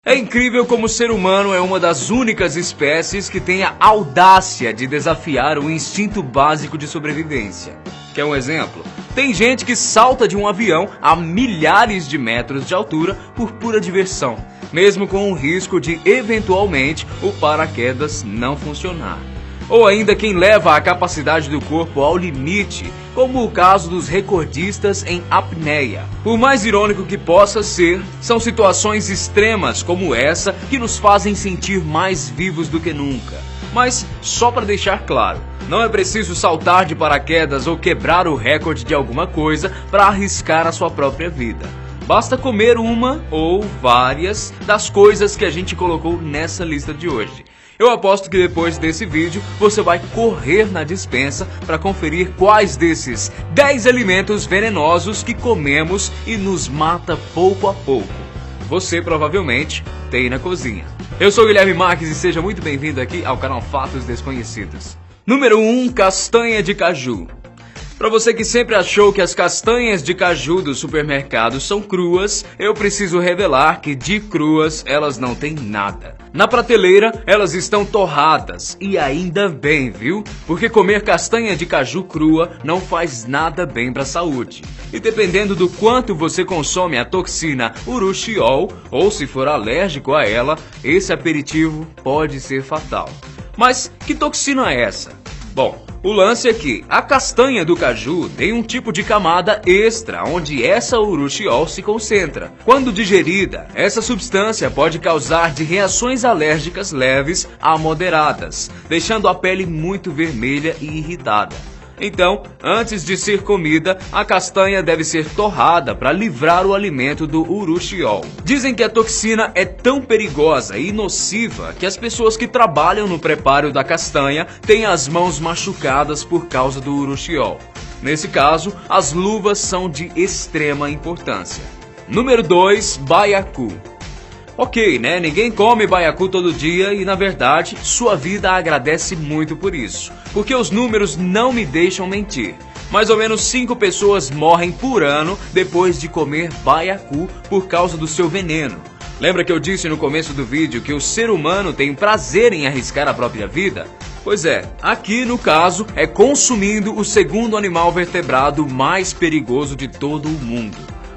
É incrível como o ser humano é uma das únicas espécies que tem a audácia de desafiar o instinto básico de sobrevivência. Quer um exemplo? Tem gente que salta de um avião a milhares de metros de altura por pura diversão, mesmo com o risco de, eventualmente, o paraquedas não funcionar. Ou ainda quem leva a capacidade do corpo ao limite, como o caso dos recordistas em apneia. Por mais irônico que possa ser, são situações extremas como essa que nos fazem sentir mais vivos do que nunca. Mas, só para deixar claro, não é preciso saltar de paraquedas ou quebrar o recorde de alguma coisa para arriscar a sua própria vida. Basta comer uma ou várias das coisas que a gente colocou nessa lista de hoje. Eu aposto que depois desse vídeo você vai correr na despensa para conferir quais desses 10 alimentos venenosos que comemos e nos mata pouco a pouco você provavelmente tem na cozinha. Eu sou Guilherme Marques e seja muito bem-vindo aqui ao canal Fatos Desconhecidos. Número 1. Castanha de caju. Para você que sempre achou que as castanhas de caju do supermercado são cruas, eu preciso revelar que de cruas elas não têm nada. Na prateleira elas estão torradas e ainda bem, viu? Porque comer castanha de caju crua não faz nada bem para a saúde. E dependendo do quanto você consome a toxina urushiol, ou se for alérgico a ela, esse aperitivo pode ser fatal. Mas que toxina é essa? Bom, o lance é que a castanha do caju tem um tipo de camada extra onde essa urushiol se concentra. Quando digerida, essa substância pode causar de reações alérgicas leves a moderadas, deixando a pele muito vermelha e irritada. Então, antes de ser comida, a castanha deve ser torrada para livrar o alimento do urushiol. Dizem que a toxina é tão perigosa e nociva que as pessoas que trabalham no preparo da castanha têm as mãos machucadas por causa do urushiol. Nesse caso, as luvas são de extrema importância. Número 2. Baiacu. Ok, né? Ninguém come baiacu todo dia e, na verdade, sua vida agradece muito por isso. Porque os números não me deixam mentir. Mais ou menos 5 pessoas morrem por ano depois de comer baiacu por causa do seu veneno. Lembra que eu disse no começo do vídeo que o ser humano tem prazer em arriscar a própria vida? Pois é, aqui no caso é consumindo o segundo animal vertebrado mais perigoso de todo o mundo.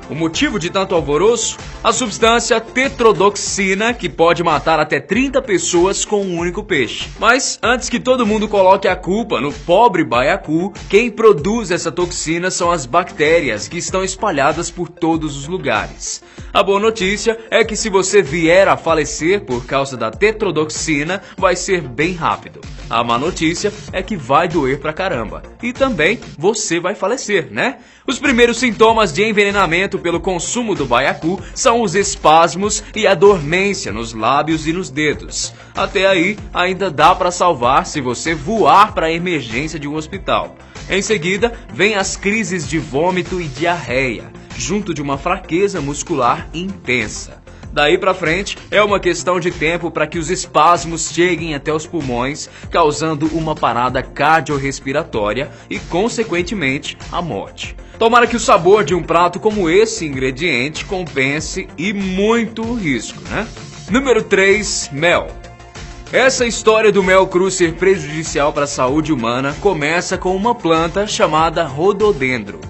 O motivo de tanto alvoroço? A substância tetrodotoxina, que pode matar até 30 pessoas com um único peixe. Mas antes que todo mundo coloque a culpa no pobre baiacu, quem produz essa toxina são as bactérias que estão espalhadas por todos os lugares. A boa notícia é que se você vier a falecer por causa da tetrodotoxina, vai ser bem rápido. A má notícia é que vai doer pra caramba. E também você vai falecer, né? Os primeiros sintomas de envenenamento pelo consumo do baiacu são os espasmos e a dormência nos lábios e nos dedos. Até aí, ainda dá para salvar se você voar para a emergência de um hospital. Em seguida, vem as crises de vômito e diarreia, junto de uma fraqueza muscular intensa. Daí pra frente, é uma questão de tempo para que os espasmos cheguem até os pulmões, causando uma parada cardiorrespiratória e, consequentemente, a morte. Tomara que o sabor de um prato como esse ingrediente compense e muito o risco, né? Número 3. Mel. Essa história do mel cru ser prejudicial para a saúde humana começa com uma planta chamada rododendro.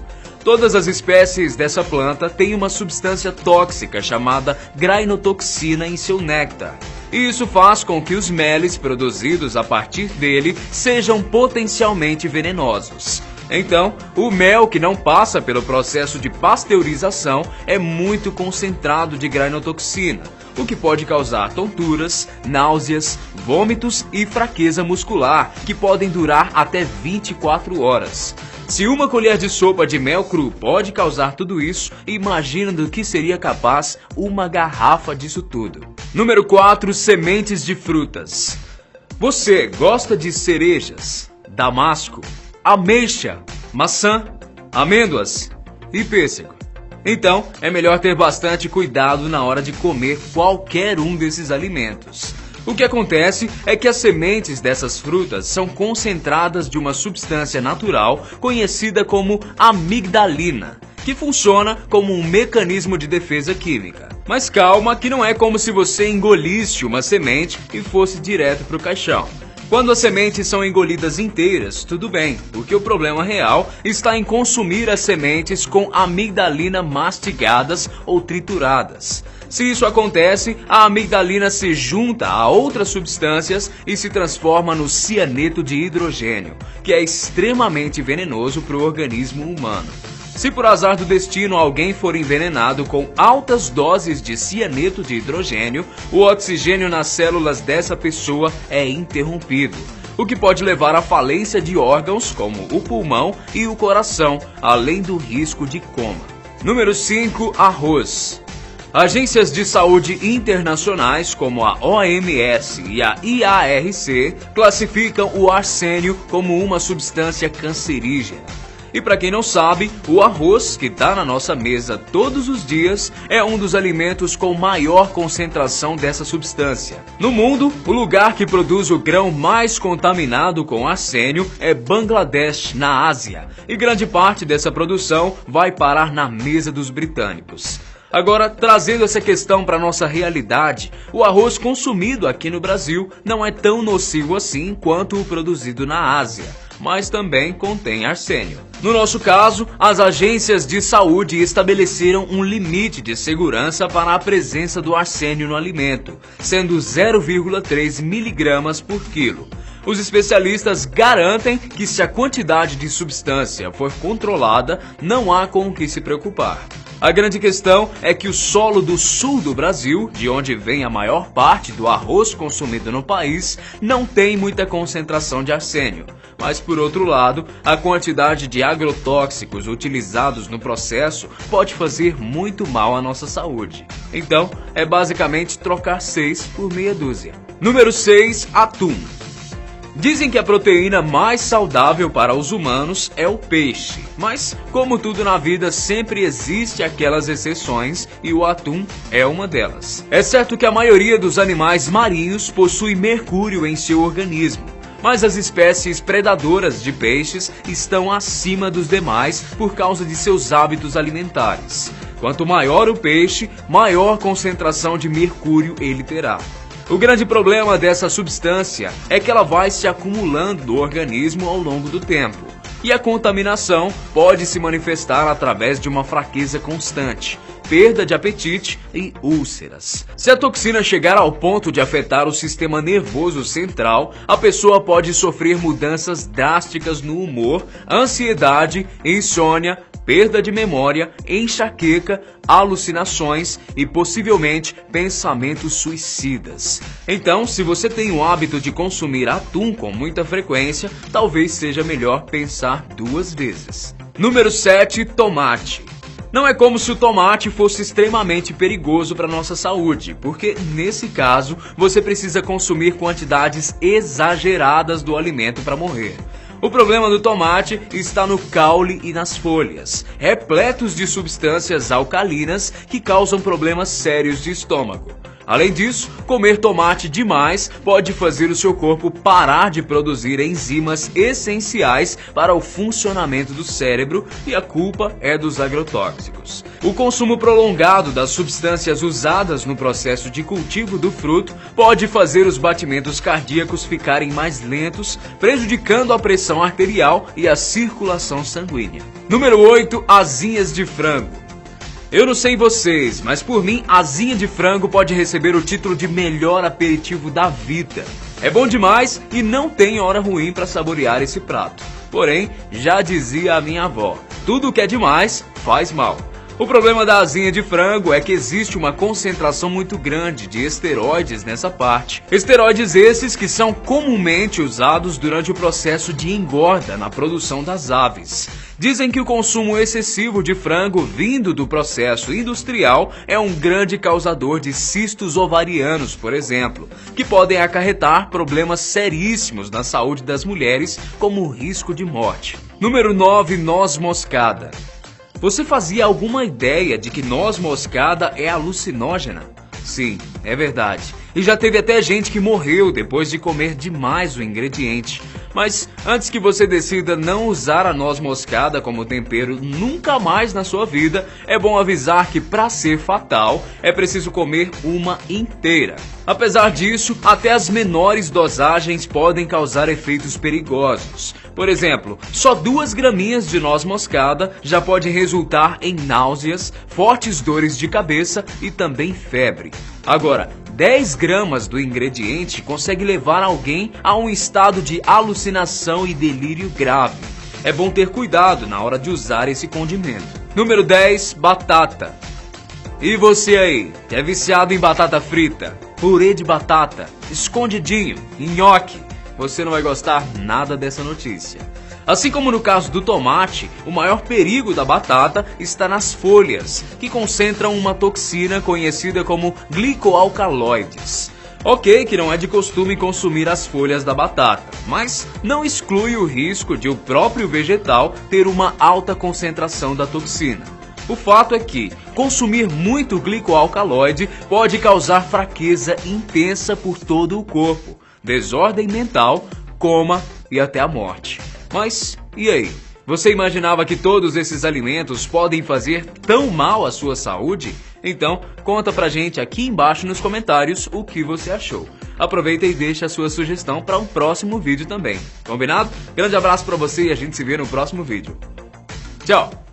Todas as espécies dessa planta têm uma substância tóxica chamada grainotoxina em seu néctar. E isso faz com que os meles produzidos a partir dele sejam potencialmente venenosos. Então, o mel que não passa pelo processo de pasteurização é muito concentrado de grainotoxina, o que pode causar tonturas, náuseas, vômitos e fraqueza muscular, que podem durar até 24 horas. Se uma colher de sopa de mel cru pode causar tudo isso, imagina do que seria capaz uma garrafa disso tudo. Número 4. Sementes de frutas. Você gosta de cerejas, damasco, ameixa, maçã, amêndoas e pêssego? Então, é melhor ter bastante cuidado na hora de comer qualquer um desses alimentos. O que acontece é que as sementes dessas frutas são concentradas de uma substância natural conhecida como amigdalina, que funciona como um mecanismo de defesa química. Mas calma que não é como se você engolisse uma semente e fosse direto para o caixão. Quando as sementes são engolidas inteiras, tudo bem, porque o problema real está em consumir as sementes com amigdalina mastigadas ou trituradas. Se isso acontece, a amigdalina se junta a outras substâncias e se transforma no cianeto de hidrogênio, que é extremamente venenoso para o organismo humano. Se por azar do destino alguém for envenenado com altas doses de cianeto de hidrogênio, o oxigênio nas células dessa pessoa é interrompido, o que pode levar à falência de órgãos como o pulmão e o coração, além do risco de coma. Número 5. Arroz. Agências de saúde internacionais como a OMS e a IARC classificam o arsênio como uma substância cancerígena. E para quem não sabe, o arroz, que está na nossa mesa todos os dias, é um dos alimentos com maior concentração dessa substância. No mundo, o lugar que produz o grão mais contaminado com arsênio é Bangladesh, na Ásia. E grande parte dessa produção vai parar na mesa dos britânicos. Agora, trazendo essa questão para nossa realidade, o arroz consumido aqui no Brasil não é tão nocivo assim quanto o produzido na Ásia, mas também contém arsênio. No nosso caso, as agências de saúde estabeleceram um limite de segurança para a presença do arsênio no alimento, sendo 0,3 miligramas por quilo. Os especialistas garantem que se a quantidade de substância for controlada, não há com o que se preocupar. A grande questão é que o solo do sul do Brasil, de onde vem a maior parte do arroz consumido no país, não tem muita concentração de arsênio. Mas, por outro lado, a quantidade de agrotóxicos utilizados no processo pode fazer muito mal à nossa saúde. Então, é basicamente trocar 6 por meia dúzia. Número 6. Atum. Dizem que a proteína mais saudável para os humanos é o peixe, mas como tudo na vida sempre existe aquelas exceções e o atum é uma delas. É certo que a maioria dos animais marinhos possui mercúrio em seu organismo, mas as espécies predadoras de peixes estão acima dos demais por causa de seus hábitos alimentares. Quanto maior o peixe, maior concentração de mercúrio ele terá. O grande problema dessa substância é que ela vai se acumulando no organismo ao longo do tempo. E a contaminação pode se manifestar através de uma fraqueza constante, perda de apetite e úlceras. Se a toxina chegar ao ponto de afetar o sistema nervoso central, a pessoa pode sofrer mudanças drásticas no humor, ansiedade, insônia, perda de memória, enxaqueca, alucinações e possivelmente pensamentos suicidas. Então, se você tem o hábito de consumir atum com muita frequência, talvez seja melhor pensar 2 vezes. Número 7. Tomate. Não é como se o tomate fosse extremamente perigoso para nossa saúde, porque nesse caso você precisa consumir quantidades exageradas do alimento para morrer. O problema do tomate está no caule e nas folhas, repletos de substâncias alcalinas que causam problemas sérios de estômago. Além disso, comer tomate demais pode fazer o seu corpo parar de produzir enzimas essenciais para o funcionamento do cérebro e a culpa é dos agrotóxicos. O consumo prolongado das substâncias usadas no processo de cultivo do fruto pode fazer os batimentos cardíacos ficarem mais lentos, prejudicando a pressão arterial e a circulação sanguínea. Número 8. Asinhas de frango. Eu não sei vocês, mas por mim, asinha de frango pode receber o título de melhor aperitivo da vida. É bom demais e não tem hora ruim para saborear esse prato. Porém, já dizia a minha avó, tudo que é demais faz mal. O problema da asinha de frango é que existe uma concentração muito grande de esteroides nessa parte. Esteroides esses que são comumente usados durante o processo de engorda na produção das aves. Dizem que o consumo excessivo de frango vindo do processo industrial é um grande causador de cistos ovarianos, por exemplo, que podem acarretar problemas seríssimos na saúde das mulheres, como o risco de morte. Número 9. Noz moscada. Você fazia alguma ideia de que noz moscada é alucinógena? Sim, é verdade. E já teve até gente que morreu depois de comer demais o ingrediente. Mas antes que você decida não usar a noz moscada como tempero nunca mais na sua vida, é bom avisar que para ser fatal é preciso comer uma inteira. Apesar disso, até as menores dosagens podem causar efeitos perigosos. Por exemplo, só 2 graminhas de noz moscada já pode resultar em náuseas, fortes dores de cabeça e também febre. Agora, 10 gramas do ingrediente consegue levar alguém a um estado de alucinação e delírio grave. É bom ter cuidado na hora de usar esse condimento. Número 10, batata. E você aí, que é viciado em batata frita, purê de batata, escondidinho, nhoque, você não vai gostar nada dessa notícia. Assim como no caso do tomate, o maior perigo da batata está nas folhas, que concentram uma toxina conhecida como glicoalcaloides. Ok que não é de costume consumir as folhas da batata, mas não exclui o risco de o próprio vegetal ter uma alta concentração da toxina. O fato é que consumir muito glicoalcaloide pode causar fraqueza intensa por todo o corpo, desordem mental, coma e até a morte. Mas e aí? Você imaginava que todos esses alimentos podem fazer tão mal à sua saúde? Então, conta pra gente aqui embaixo nos comentários o que você achou. Aproveita e deixa a sua sugestão para um próximo vídeo também. Combinado? Grande abraço pra você e a gente se vê no próximo vídeo. Tchau!